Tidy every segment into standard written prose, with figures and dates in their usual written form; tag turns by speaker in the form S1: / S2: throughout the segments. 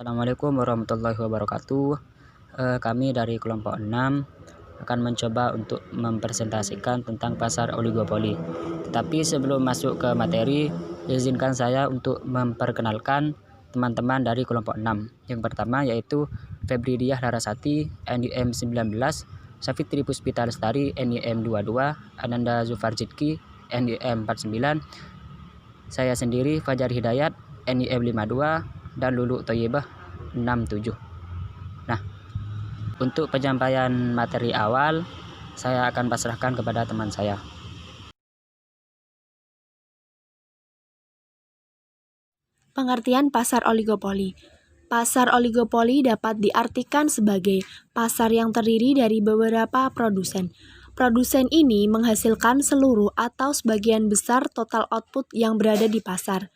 S1: Assalamualaikum warahmatullahi wabarakatuh. Kami dari kelompok 6 akan mencoba untuk mempresentasikan tentang pasar oligopoli. Tetapi sebelum masuk ke materi, izinkan saya untuk memperkenalkan teman-teman dari kelompok 6. Yang pertama yaitu Febri Diah Larasati, NIM 19, Safitri Puspita Lestari, NIM 22, Ananda Zufarjitki, NIM 49, saya sendiri Fajar Hidayat, NIM 52, dan Lulu Thayyibah 67. Nah, untuk penyampaian materi awal, saya akan pasrahkan kepada teman saya.
S2: Pengertian pasar oligopoli. Pasar oligopoli dapat diartikan sebagai pasar yang terdiri dari beberapa produsen. Produsen ini menghasilkan seluruh atau sebagian besar total output yang berada di pasar.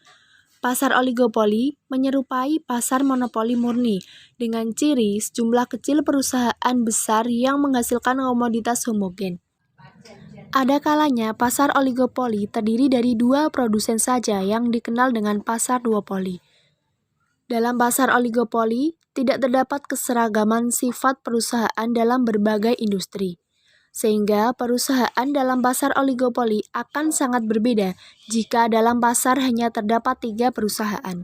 S2: Pasar oligopoli menyerupai pasar monopoli murni dengan ciri sejumlah kecil perusahaan besar yang menghasilkan komoditas homogen. Ada kalanya pasar oligopoli terdiri dari dua produsen saja yang dikenal dengan pasar duopoli. Dalam pasar oligopoli, tidak terdapat keseragaman sifat perusahaan dalam berbagai industri, sehingga perusahaan dalam pasar oligopoli akan sangat berbeda jika dalam pasar hanya terdapat 3 perusahaan.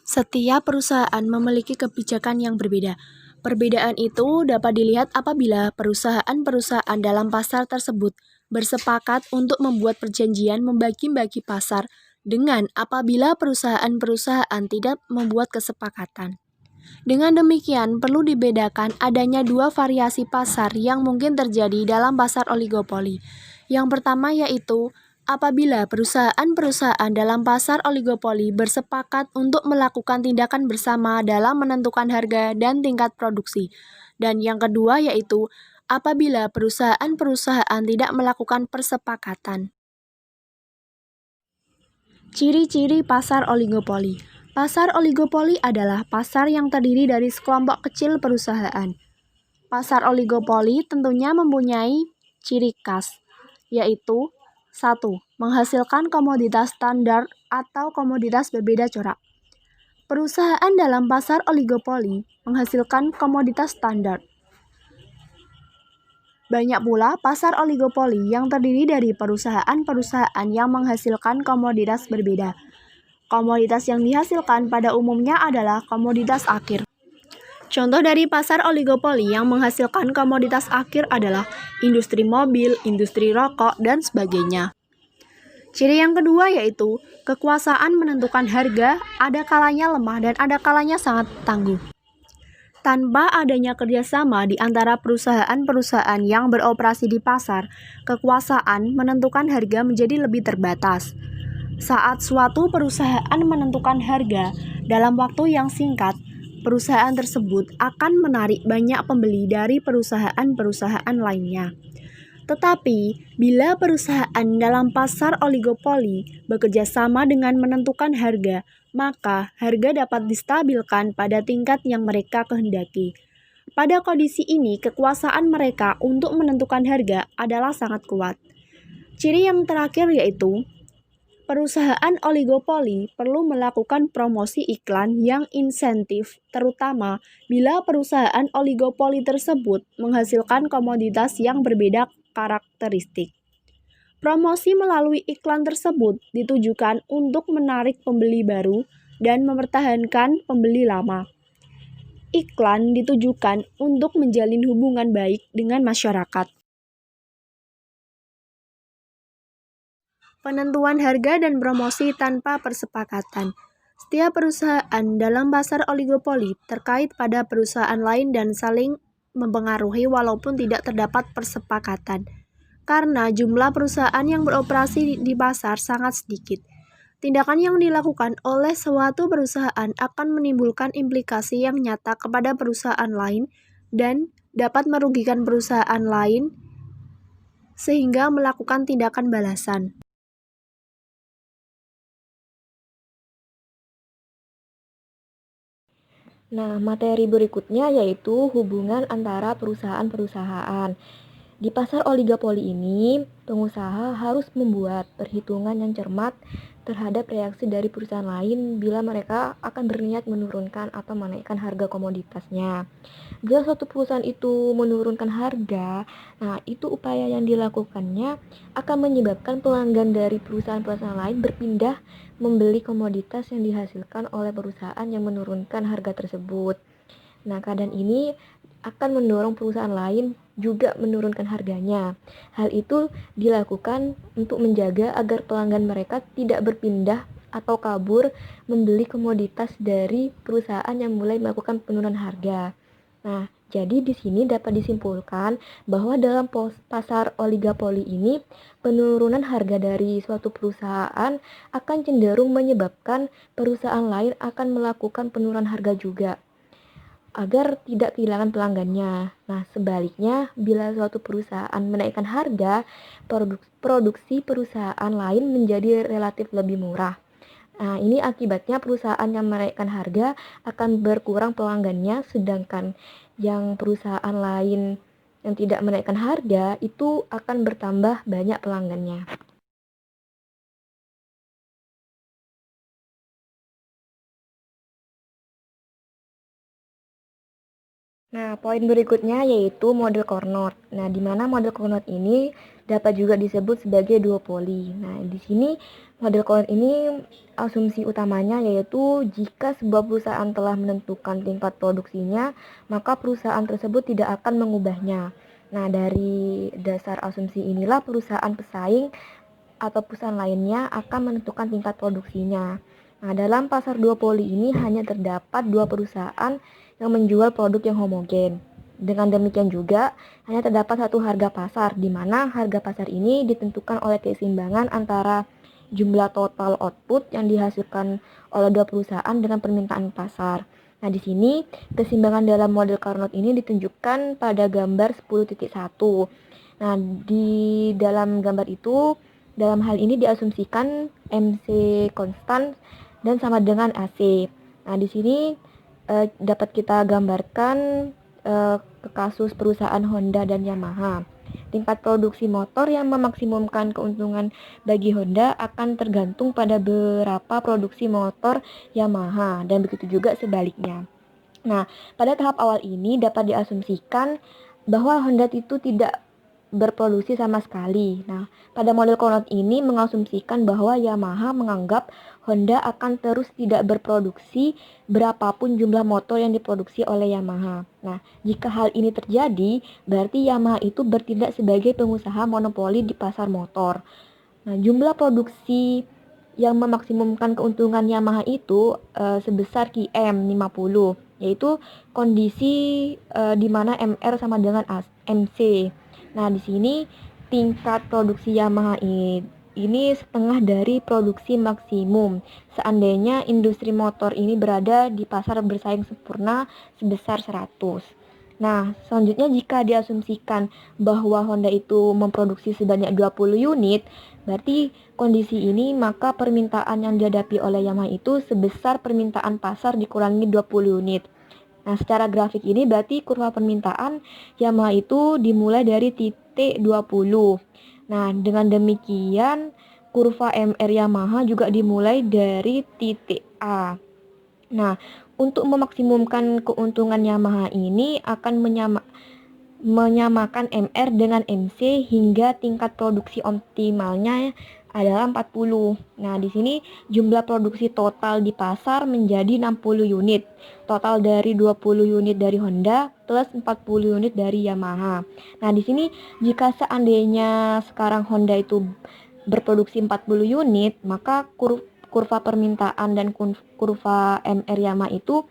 S2: Setiap perusahaan memiliki kebijakan yang berbeda. Perbedaan itu dapat dilihat apabila perusahaan-perusahaan dalam pasar tersebut bersepakat untuk membuat perjanjian membagi-bagi pasar dengan apabila perusahaan-perusahaan tidak membuat kesepakatan. Dengan demikian, perlu dibedakan adanya dua variasi pasar yang mungkin terjadi dalam pasar oligopoli. Yang pertama yaitu apabila perusahaan-perusahaan dalam pasar oligopoli bersepakat untuk melakukan tindakan bersama dalam menentukan harga dan tingkat produksi. Dan yang kedua yaitu apabila perusahaan-perusahaan tidak melakukan persepakatan. Ciri-ciri pasar oligopoli. Pasar oligopoli adalah pasar yang terdiri dari sekelompok kecil perusahaan. Pasar oligopoli tentunya mempunyai ciri khas, yaitu 1. Menghasilkan komoditas standar atau komoditas berbeda corak. Perusahaan dalam pasar oligopoli menghasilkan komoditas standar. Banyak pula pasar oligopoli yang terdiri dari perusahaan-perusahaan yang menghasilkan komoditas berbeda. Komoditas yang dihasilkan pada umumnya adalah komoditas akhir. Contoh dari pasar oligopoli yang menghasilkan komoditas akhir adalah industri mobil, industri rokok, dan sebagainya. Ciri yang kedua yaitu kekuasaan menentukan harga, ada kalanya lemah dan ada kalanya sangat tangguh. Tanpa adanya kerjasama di antara perusahaan-perusahaan yang beroperasi di pasar, kekuasaan menentukan harga menjadi lebih terbatas. Saat suatu perusahaan menentukan harga dalam waktu yang singkat, perusahaan tersebut akan menarik banyak pembeli dari perusahaan-perusahaan lainnya. Tetapi, bila perusahaan dalam pasar oligopoli bekerja sama dengan menentukan harga, maka harga dapat distabilkan pada tingkat yang mereka kehendaki. Pada kondisi ini, kekuasaan mereka untuk menentukan harga adalah sangat kuat. Ciri yang terakhir yaitu perusahaan oligopoli perlu melakukan promosi iklan yang insentif, terutama bila perusahaan oligopoli tersebut menghasilkan komoditas yang berbeda karakteristik. Promosi melalui iklan tersebut ditujukan untuk menarik pembeli baru dan mempertahankan pembeli lama. Iklan ditujukan untuk menjalin hubungan baik dengan masyarakat. Penentuan harga dan promosi tanpa persepakatan. Setiap perusahaan dalam pasar oligopoli terkait pada perusahaan lain dan saling mempengaruhi walaupun tidak terdapat persepakatan. Karena jumlah perusahaan yang beroperasi di pasar sangat sedikit. Tindakan yang dilakukan oleh suatu perusahaan akan menimbulkan implikasi yang nyata kepada perusahaan lain dan dapat merugikan perusahaan lain sehingga melakukan tindakan balasan.
S3: Nah, materi berikutnya yaitu hubungan antara perusahaan-perusahaan. Di pasar oligopoli ini, pengusaha harus membuat perhitungan yang cermat terhadap reaksi dari perusahaan lain bila mereka akan berniat menurunkan atau menaikkan harga komoditasnya. Jika suatu perusahaan itu menurunkan harga, nah itu upaya yang dilakukannya akan menyebabkan pelanggan dari perusahaan-perusahaan lain berpindah membeli komoditas yang dihasilkan oleh perusahaan yang menurunkan harga tersebut. Nah, keadaan ini akan mendorong perusahaan lain juga menurunkan harganya. Hal itu dilakukan untuk menjaga agar pelanggan mereka tidak berpindah atau kabur membeli komoditas dari perusahaan yang mulai melakukan penurunan harga. Nah, jadi di sini dapat disimpulkan bahwa dalam pasar oligopoli ini, penurunan harga dari suatu perusahaan akan cenderung menyebabkan perusahaan lain akan melakukan penurunan harga juga, agar tidak kehilangan pelanggannya. Nah, sebaliknya, bila suatu perusahaan menaikkan harga, produksi perusahaan lain menjadi relatif lebih murah. Nah, ini akibatnya perusahaan yang menaikkan harga akan berkurang pelanggannya, sedangkan yang perusahaan lain yang tidak menaikkan harga itu akan bertambah banyak pelanggannya. Nah, poin berikutnya yaitu model Carnot. Nah, di mana model Carnot ini dapat juga disebut sebagai duopoli. Nah, di sini model Carnot ini asumsi utamanya yaitu jika sebuah perusahaan telah menentukan tingkat produksinya, maka perusahaan tersebut tidak akan mengubahnya. Nah, dari dasar asumsi inilah perusahaan pesaing atau perusahaan lainnya akan menentukan tingkat produksinya. Nah, dalam pasar duopoli ini hanya terdapat dua perusahaan yang menjual produk yang homogen. Dengan demikian juga, hanya terdapat satu harga pasar, di mana harga pasar ini ditentukan oleh keseimbangan antara jumlah total output yang dihasilkan oleh dua perusahaan dengan permintaan pasar. Nah, di sini keseimbangan dalam model Carnot ini ditunjukkan pada gambar 10.1. Nah, di dalam gambar itu, dalam hal ini diasumsikan MC konstan dan sama dengan AC. Nah, di sini dapat kita gambarkan ke kasus perusahaan Honda dan Yamaha. Tingkat produksi motor yang memaksimumkan keuntungan bagi Honda akan tergantung pada berapa produksi motor Yamaha, dan begitu juga sebaliknya. Nah, pada tahap awal ini dapat diasumsikan bahwa Honda itu tidak berproduksi sama sekali. Nah, pada model Carnot ini mengasumsikan bahwa Yamaha menganggap Honda akan terus tidak berproduksi berapapun jumlah motor yang diproduksi oleh Yamaha. Nah, jika hal ini terjadi, berarti Yamaha itu bertindak sebagai pengusaha monopoli di pasar motor. Nah, jumlah produksi yang memaksimumkan keuntungan Yamaha itu sebesar Qm50, yaitu kondisi di mana MR sama dengan MC. Nah, di sini tingkat produksi Yamaha ini setengah dari produksi maksimum. Seandainya industri motor ini berada di pasar bersaing sempurna sebesar 100. Nah, selanjutnya jika diasumsikan bahwa Honda itu memproduksi sebanyak 20 unit, berarti kondisi ini maka permintaan yang dihadapi oleh Yamaha itu sebesar permintaan pasar dikurangi 20 unit. Nah, secara grafik ini berarti kurva permintaan Yamaha itu dimulai dari titik 20. Nah, dengan demikian kurva MR Yamaha juga dimulai dari titik A. Nah, untuk memaksimumkan keuntungan Yamaha ini akan menyamakan MR dengan MC hingga tingkat produksi optimalnya adalah 40. Nah, di sini jumlah produksi total di pasar menjadi 60 unit. Total dari 20 unit dari Honda plus 40 unit dari Yamaha. Nah, di sini jika seandainya sekarang Honda itu berproduksi 40 unit, maka kurva permintaan dan kurva MR Yamaha itu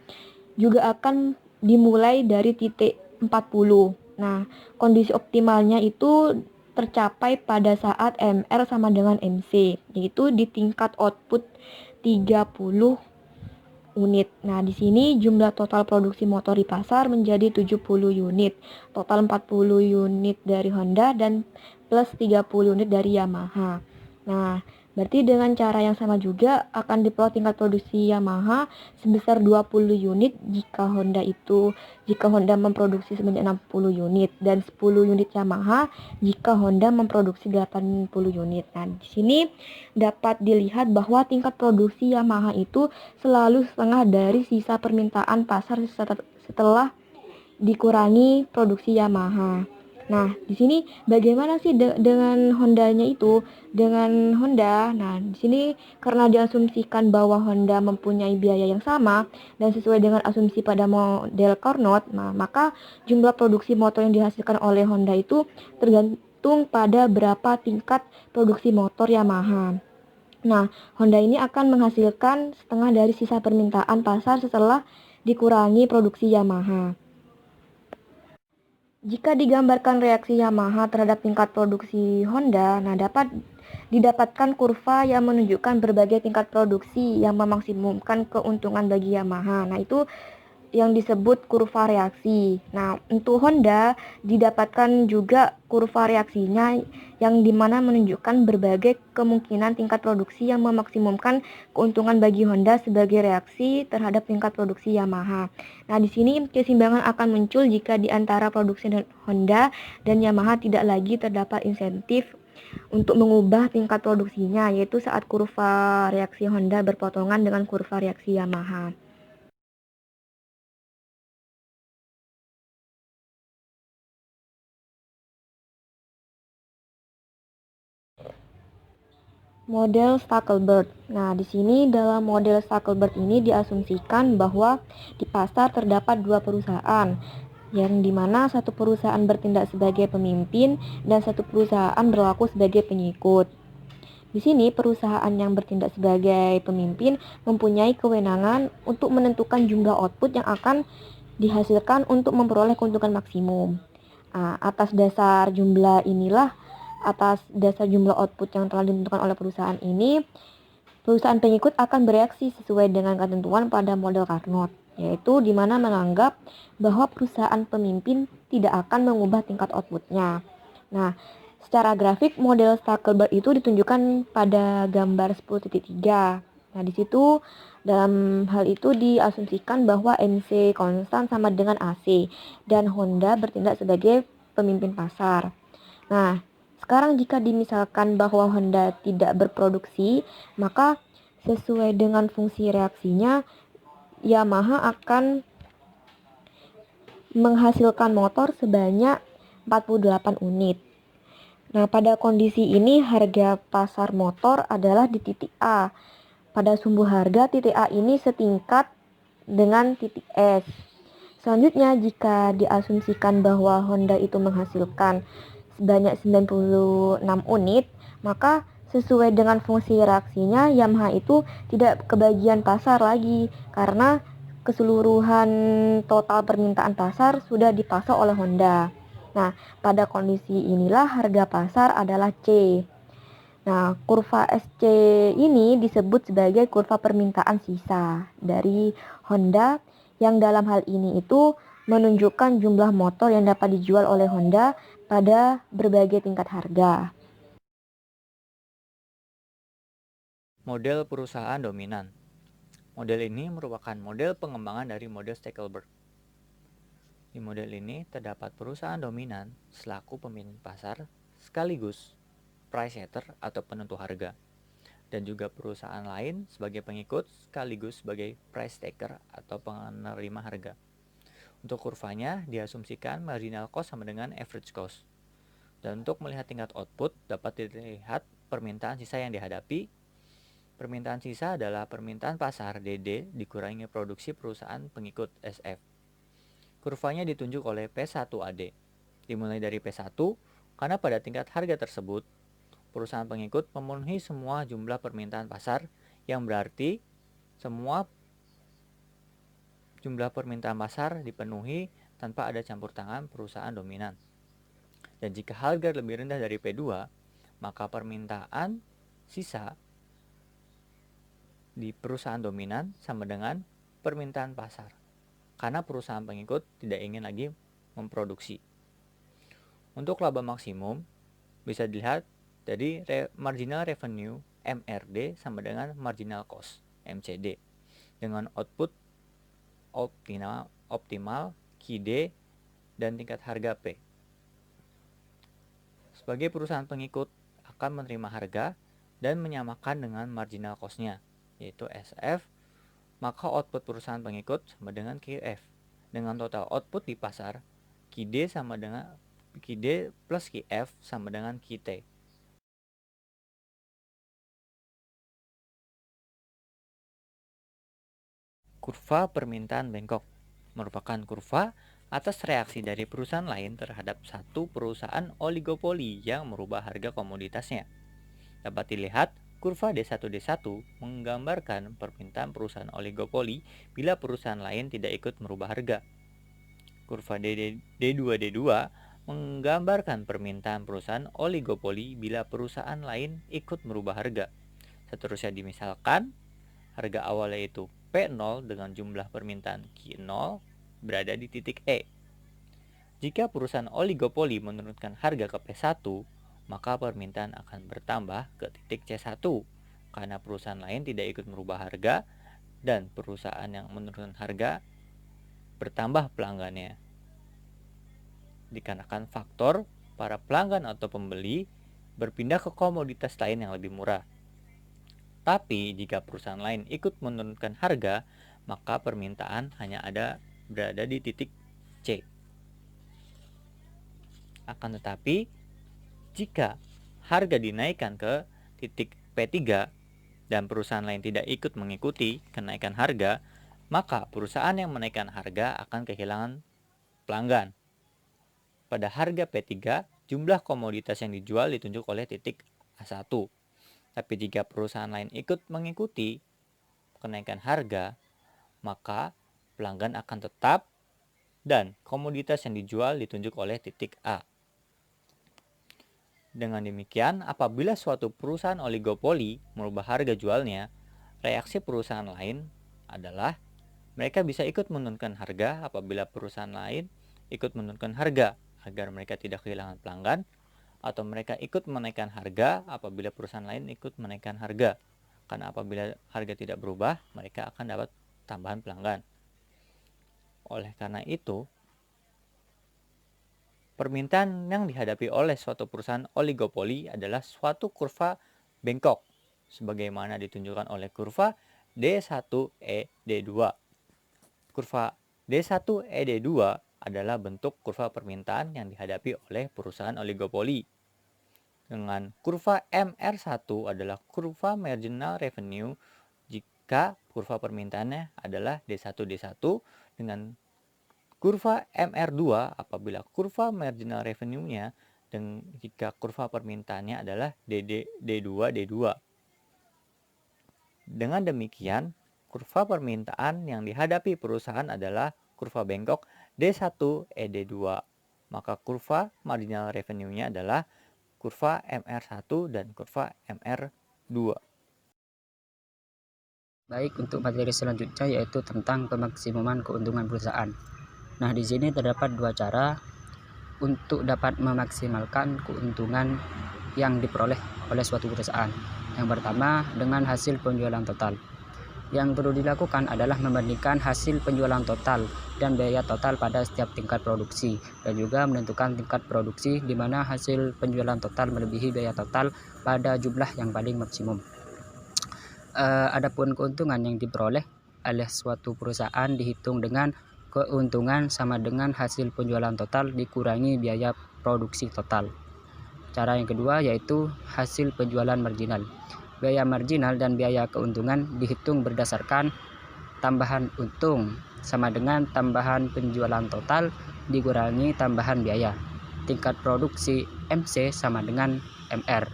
S3: juga akan dimulai dari titik 40. Nah, kondisi optimalnya itu tercapai pada saat MR sama dengan MC, yaitu di tingkat output 30 unit. Nah, di sini jumlah total produksi motor di pasar menjadi 70 unit. Total 40 unit dari Honda dan plus 30 unit dari Yamaha. Nah, Berarti dengan cara yang sama juga akan diperoleh tingkat produksi Yamaha sebesar 20 unit jika Honda memproduksi sebanyak 60 unit dan 10 unit Yamaha jika Honda memproduksi 80 unit. Nah, di sini dapat dilihat bahwa tingkat produksi Yamaha itu selalu setengah dari sisa permintaan pasar setelah dikurangi produksi Yamaha. Nah, di sini bagaimana sih dengan Hondanya itu? Dengan Honda, nah di sini karena diasumsikan bahwa Honda mempunyai biaya yang sama dan sesuai dengan asumsi pada model Carnot, nah maka jumlah produksi motor yang dihasilkan oleh Honda itu tergantung pada berapa tingkat produksi motor Yamaha. Nah, Honda ini akan menghasilkan setengah dari sisa permintaan pasar setelah dikurangi produksi Yamaha. Jika digambarkan reaksi Yamaha terhadap tingkat produksi Honda, nah dapat didapatkan kurva yang menunjukkan berbagai tingkat produksi yang memaksimumkan keuntungan bagi Yamaha. Nah, itu yang disebut kurva reaksi. Nah, untuk Honda didapatkan juga kurva reaksinya yang dimana menunjukkan berbagai kemungkinan tingkat produksi yang memaksimumkan keuntungan bagi Honda sebagai reaksi terhadap tingkat produksi Yamaha. Nah, di sini keseimbangan akan muncul jika di antara produksi Honda dan Yamaha tidak lagi terdapat insentif untuk mengubah tingkat produksinya, yaitu saat kurva reaksi Honda berpotongan dengan kurva reaksi Yamaha. Model Stackelberg. Nah, di sini dalam model Stackelberg ini diasumsikan bahwa di pasar terdapat dua perusahaan, yang dimana satu perusahaan bertindak sebagai pemimpin dan satu perusahaan berlaku sebagai pengikut. Di sini perusahaan yang bertindak sebagai pemimpin mempunyai kewenangan untuk menentukan jumlah output yang akan dihasilkan untuk memperoleh keuntungan maksimum. Atas dasar jumlah output yang telah ditentukan oleh perusahaan ini, perusahaan pengikut akan bereaksi sesuai dengan ketentuan pada model Carnot, yaitu di mana menganggap bahwa perusahaan pemimpin tidak akan mengubah tingkat outputnya. Nah, secara grafik model Stackelberg itu ditunjukkan pada gambar 10.3. Nah, di situ dalam hal itu diasumsikan bahwa MC konstan sama dengan AC dan Honda bertindak sebagai pemimpin pasar. Nah, sekarang jika dimisalkan bahwa Honda tidak berproduksi, maka sesuai dengan fungsi reaksinya, Yamaha akan menghasilkan motor sebanyak 48 unit. Nah, pada kondisi ini harga pasar motor adalah di titik A. Pada sumbu harga titik A ini setingkat dengan titik S. Selanjutnya, jika diasumsikan bahwa Honda itu menghasilkan sebanyak 96 unit, maka sesuai dengan fungsi reaksinya Yamaha itu tidak kebagian pasar lagi karena keseluruhan total permintaan pasar sudah dipasok oleh Honda. Nah, pada kondisi inilah harga pasar adalah C. Nah, kurva SC ini disebut sebagai kurva permintaan sisa dari Honda yang dalam hal ini itu menunjukkan jumlah motor yang dapat dijual oleh Honda pada berbagai tingkat harga.
S4: Model perusahaan dominan. Model ini merupakan model pengembangan dari model Stackelberg. Di model ini terdapat perusahaan dominan selaku pemimpin pasar sekaligus price setter atau penentu harga, dan juga perusahaan lain sebagai pengikut sekaligus sebagai price taker atau penerima harga. Untuk kurvanya diasumsikan marginal cost sama dengan average cost. Dan untuk melihat tingkat output dapat dilihat permintaan sisa yang dihadapi. Permintaan sisa adalah permintaan pasar DD dikurangi produksi perusahaan pengikut SF. Kurvanya ditunjuk oleh P1AD. Dimulai dari P1 karena pada tingkat harga tersebut perusahaan pengikut memenuhi semua jumlah permintaan pasar, yang berarti semua jumlah permintaan pasar dipenuhi tanpa ada campur tangan perusahaan dominan. Dan jika harga lebih rendah dari P2, maka permintaan sisa di perusahaan dominan sama dengan permintaan pasar, karena perusahaan pengikut tidak ingin lagi memproduksi. Untuk laba maksimum bisa dilihat dari marginal revenue MRD sama dengan marginal cost MCD dengan output optimal QD dan tingkat harga P. Sebagai perusahaan pengikut akan menerima harga dan menyamakan dengan marginal cost-nya, yaitu SF, maka output perusahaan pengikut sama dengan QF. Dengan total output di pasar, QD plus QF sama dengan QT. Kurva permintaan bengkok merupakan kurva atas reaksi dari perusahaan lain terhadap satu perusahaan oligopoli yang merubah harga komoditasnya. Dapat dilihat, kurva D1D1 menggambarkan permintaan perusahaan oligopoli bila perusahaan lain tidak ikut merubah harga. Kurva D2D2 menggambarkan permintaan perusahaan oligopoli bila perusahaan lain ikut merubah harga. Seterusnya dimisalkan, harga awalnya yaitu P0 dengan jumlah permintaan Q0 berada di titik E. Jika perusahaan oligopoli menurunkan harga ke P1, maka permintaan akan bertambah ke titik C1 karena perusahaan lain tidak ikut merubah harga dan perusahaan yang menurunkan harga bertambah pelanggannya. Dikarenakan faktor para pelanggan atau pembeli berpindah ke komoditas lain yang lebih murah. Tapi jika perusahaan lain ikut menurunkan harga, maka permintaan hanya berada di titik C. Akan tetapi, jika harga dinaikkan ke titik P3 dan perusahaan lain tidak ikut mengikuti kenaikan harga, maka perusahaan yang menaikkan harga akan kehilangan pelanggan. Pada harga P3, jumlah komoditas yang dijual ditunjuk oleh titik A1. Tapi jika perusahaan lain ikut mengikuti kenaikan harga, maka pelanggan akan tetap dan komoditas yang dijual ditunjuk oleh titik A. Dengan demikian, apabila suatu perusahaan oligopoli merubah harga jualnya, reaksi perusahaan lain adalah mereka bisa ikut menurunkan harga apabila perusahaan lain ikut menurunkan harga agar mereka tidak kehilangan pelanggan, atau mereka ikut menaikkan harga apabila perusahaan lain ikut menaikkan harga. Karena apabila harga tidak berubah, mereka akan dapat tambahan pelanggan. Oleh karena itu, permintaan yang dihadapi oleh suatu perusahaan oligopoli adalah suatu kurva bengkok, sebagaimana ditunjukkan oleh kurva D1ED2. Kurva D1ED2 adalah bentuk kurva permintaan yang dihadapi oleh perusahaan oligopoli. Dengan kurva MR1 adalah kurva marginal revenue jika kurva permintaannya adalah D1D1, dengan kurva MR2 apabila kurva marginal revenue-nya dan jika kurva permintaannya adalah D2D2. Dengan demikian, kurva permintaan yang dihadapi perusahaan adalah kurva bengkok D1ED2. Maka kurva marginal revenue-nya adalah kurva MR1 dan kurva MR2.
S1: Baik, untuk materi selanjutnya yaitu tentang pemaksimuman keuntungan perusahaan. Nah, di sini terdapat dua cara untuk dapat memaksimalkan keuntungan yang diperoleh oleh suatu perusahaan. Yang pertama, dengan hasil penjualan total. Yang perlu dilakukan adalah membandingkan hasil penjualan total dan biaya total pada setiap tingkat produksi, dan juga menentukan tingkat produksi di mana hasil penjualan total melebihi biaya total pada jumlah yang paling maksimum. Adapun keuntungan yang diperoleh oleh suatu perusahaan dihitung dengan keuntungan sama dengan hasil penjualan total dikurangi biaya produksi total. Cara yang kedua yaitu hasil penjualan marginal. Biaya marginal dan biaya keuntungan dihitung berdasarkan tambahan untung sama dengan tambahan penjualan total dikurangi tambahan biaya. Tingkat produksi MC sama dengan MR.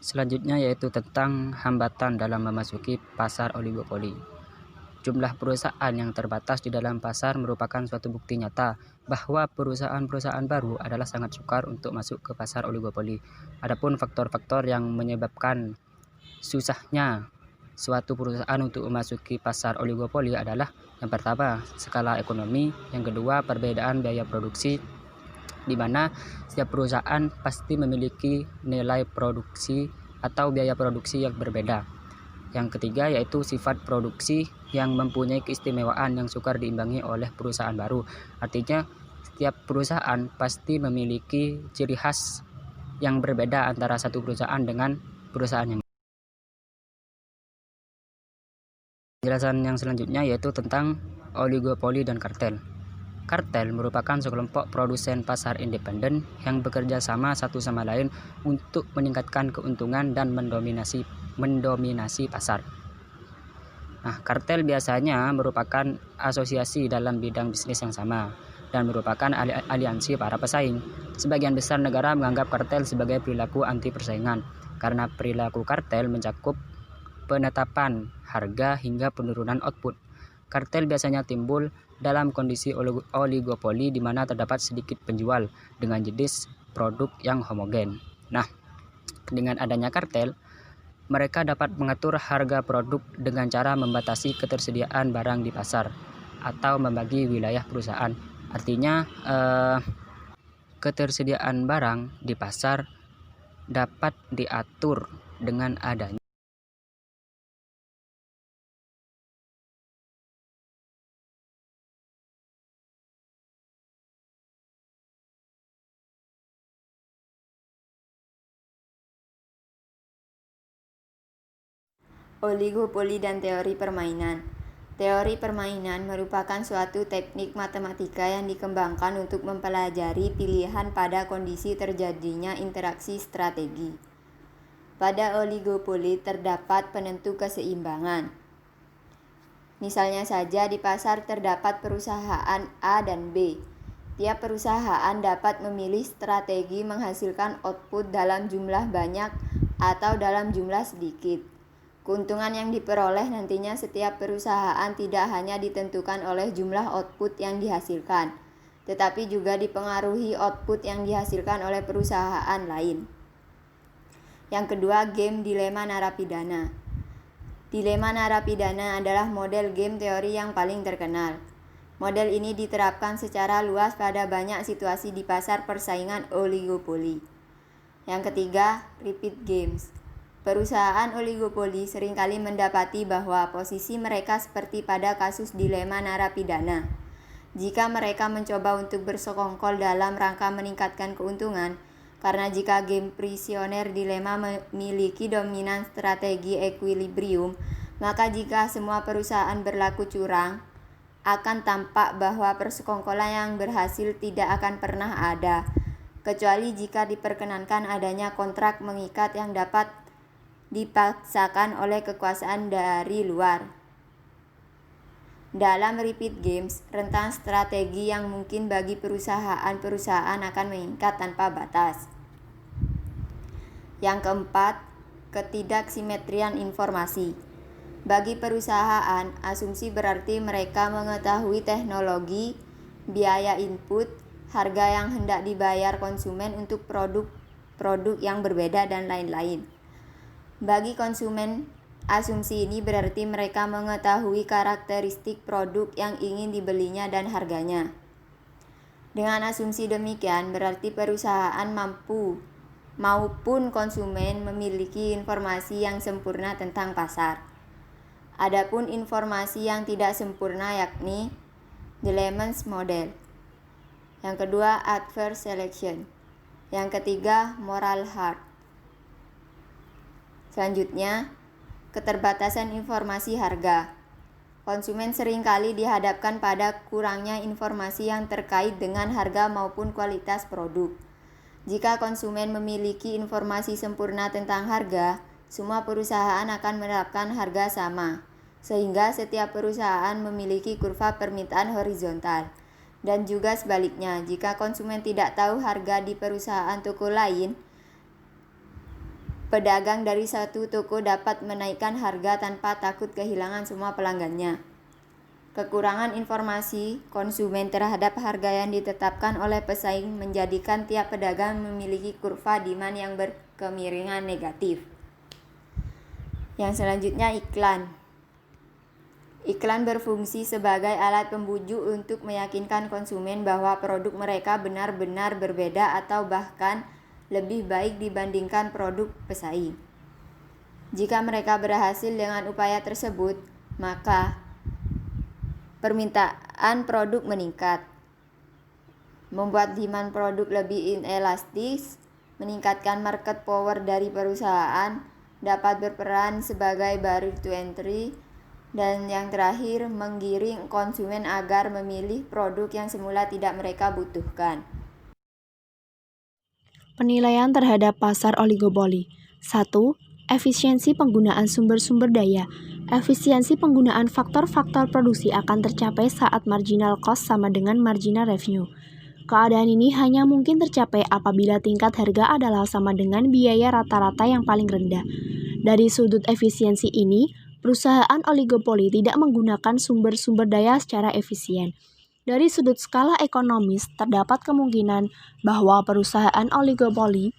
S1: Selanjutnya yaitu tentang hambatan dalam memasuki pasar oligopoli. Jumlah perusahaan yang terbatas di dalam pasar merupakan suatu bukti nyata bahwa perusahaan-perusahaan baru adalah sangat sukar untuk masuk ke pasar oligopoli. Adapun faktor-faktor yang menyebabkan susahnya suatu perusahaan untuk memasuki pasar oligopoli adalah yang pertama, skala ekonomi, yang kedua, perbedaan biaya produksi, di mana setiap perusahaan pasti memiliki nilai produksi atau biaya produksi yang berbeda. Yang ketiga yaitu sifat produksi yang mempunyai keistimewaan yang sukar diimbangi oleh perusahaan baru. Artinya setiap perusahaan pasti memiliki ciri khas yang berbeda antara satu perusahaan dengan perusahaan yang lain. Penjelasan yang selanjutnya yaitu tentang oligopoli dan kartel. Kartel merupakan sekelompok produsen pasar independen yang bekerja sama satu sama lain untuk meningkatkan keuntungan dan mendominasi pasar. Nah, kartel biasanya merupakan asosiasi dalam bidang bisnis yang sama dan merupakan aliansi para pesaing. Sebagian besar negara menganggap kartel sebagai perilaku anti persaingan karena perilaku kartel mencakup penetapan harga hingga penurunan output. Kartel biasanya timbul dalam kondisi oligopoli di mana terdapat sedikit penjual dengan jenis produk yang homogen. Nah, dengan adanya kartel, mereka dapat mengatur harga produk dengan cara membatasi ketersediaan barang di pasar atau membagi wilayah perusahaan. Artinya, ketersediaan barang di pasar dapat diatur dengan adanya
S5: oligopoli dan teori permainan. Teori permainan merupakan suatu teknik matematika yang dikembangkan untuk mempelajari pilihan pada kondisi terjadinya interaksi strategi. Pada oligopoli terdapat penentu keseimbangan. Misalnya saja di pasar terdapat perusahaan A dan B. Tiap perusahaan dapat memilih strategi menghasilkan output dalam jumlah banyak atau dalam jumlah sedikit. Keuntungan yang diperoleh nantinya setiap perusahaan tidak hanya ditentukan oleh jumlah output yang dihasilkan, tetapi juga dipengaruhi output yang dihasilkan oleh perusahaan lain. Yang kedua, game dilema narapidana. Dilema narapidana adalah model game teori yang paling terkenal. Model ini diterapkan secara luas pada banyak situasi di pasar persaingan oligopoli. Yang ketiga, repeat games. Perusahaan oligopoli seringkali mendapati bahwa posisi mereka seperti pada kasus dilema narapidana. Jika mereka mencoba untuk bersekongkol dalam rangka meningkatkan keuntungan, karena jika game prisoner dilema memiliki dominan strategi equilibrium, maka jika semua perusahaan berlaku curang, akan tampak bahwa persekongkolan yang berhasil tidak akan pernah ada, kecuali jika diperkenankan adanya kontrak mengikat yang dapat dipaksakan oleh kekuasaan dari luar. Dalam repeat games, rentang strategi yang mungkin bagi perusahaan akan meningkat tanpa batas. Yang keempat, ketidaksimetrian informasi. Bagi perusahaan, asumsi berarti mereka mengetahui teknologi, biaya input, harga yang hendak dibayar konsumen untuk produk yang berbeda, dan lain-lain. Bagi konsumen, asumsi ini berarti mereka mengetahui karakteristik produk yang ingin dibelinya dan harganya. Dengan asumsi demikian, berarti perusahaan maupun konsumen memiliki informasi yang sempurna tentang pasar. Adapun informasi yang tidak sempurna yakni dilemma model. Yang kedua, adverse selection. Yang ketiga, moral hazard. Selanjutnya, keterbatasan informasi harga. Konsumen seringkali dihadapkan pada kurangnya informasi yang terkait dengan harga maupun kualitas produk. Jika konsumen memiliki informasi sempurna tentang harga, semua perusahaan akan menerapkan harga sama, sehingga setiap perusahaan memiliki kurva permintaan horizontal. Dan juga sebaliknya, jika konsumen tidak tahu harga di perusahaan toko lain, pedagang dari satu toko dapat menaikkan harga tanpa takut kehilangan semua pelanggannya. Kekurangan informasi konsumen terhadap harga yang ditetapkan oleh pesaing menjadikan tiap pedagang memiliki kurva demand yang berkemiringan negatif. Yang selanjutnya, iklan. Iklan berfungsi sebagai alat pembujuk untuk meyakinkan konsumen bahwa produk mereka benar-benar berbeda atau bahkan lebih baik dibandingkan produk pesaing. Jika mereka berhasil dengan upaya tersebut, maka permintaan produk meningkat, membuat demand produk lebih inelastis, meningkatkan market power dari perusahaan, dapat berperan sebagai barrier to entry, dan yang terakhir, menggiring konsumen agar memilih produk yang semula tidak mereka butuhkan.
S2: Penilaian terhadap pasar oligopoli. 1. Efisiensi penggunaan sumber-sumber daya. Efisiensi penggunaan faktor-faktor produksi akan tercapai saat marginal cost sama dengan marginal revenue. Keadaan ini hanya mungkin tercapai apabila tingkat harga adalah sama dengan biaya rata-rata yang paling rendah. Dari sudut efisiensi ini, perusahaan oligopoli tidak menggunakan sumber-sumber daya secara efisien. Dari sudut skala ekonomis, terdapat kemungkinan bahwa perusahaan oligopoli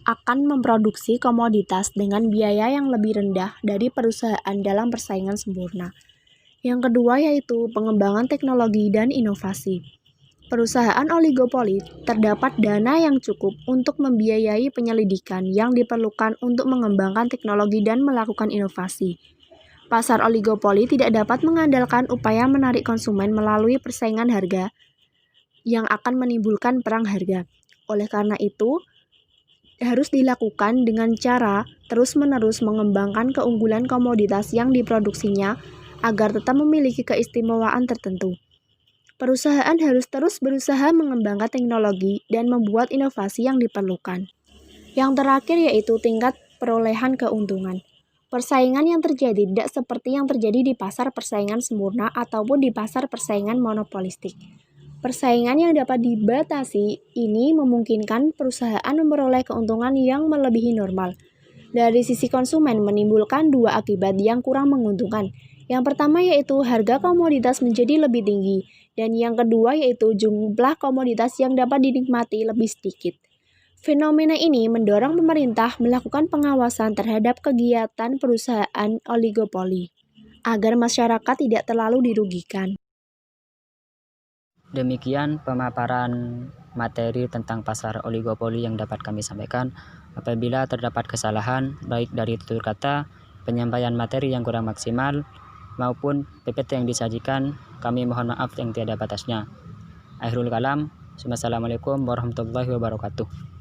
S2: akan memproduksi komoditas dengan biaya yang lebih rendah dari perusahaan dalam persaingan sempurna. Yang kedua yaitu pengembangan teknologi dan inovasi. Perusahaan oligopoli terdapat dana yang cukup untuk membiayai penyelidikan yang diperlukan untuk mengembangkan teknologi dan melakukan inovasi. Pasar oligopoli tidak dapat mengandalkan upaya menarik konsumen melalui persaingan harga yang akan menimbulkan perang harga. Oleh karena itu, harus dilakukan dengan cara terus-menerus mengembangkan keunggulan komoditas yang diproduksinya agar tetap memiliki keistimewaan tertentu. Perusahaan harus terus berusaha mengembangkan teknologi dan membuat inovasi yang diperlukan. Yang terakhir yaitu tingkat perolehan keuntungan. Persaingan yang terjadi tidak seperti yang terjadi di pasar persaingan sempurna ataupun di pasar persaingan monopolistik. Persaingan yang dapat dibatasi ini memungkinkan perusahaan memperoleh keuntungan yang melebihi normal. Dari sisi konsumen menimbulkan dua akibat yang kurang menguntungkan. Yang pertama yaitu harga komoditas menjadi lebih tinggi, dan yang kedua yaitu jumlah komoditas yang dapat dinikmati lebih sedikit. Fenomena ini mendorong pemerintah melakukan pengawasan terhadap kegiatan perusahaan oligopoli, agar masyarakat tidak terlalu dirugikan.
S1: Demikian pemaparan materi tentang pasar oligopoli yang dapat kami sampaikan. Apabila terdapat kesalahan, baik dari tutur kata, penyampaian materi yang kurang maksimal, maupun PPT yang disajikan, kami mohon maaf yang tiada batasnya. Akhirul kalam, wassalamualaikum warahmatullahi wabarakatuh.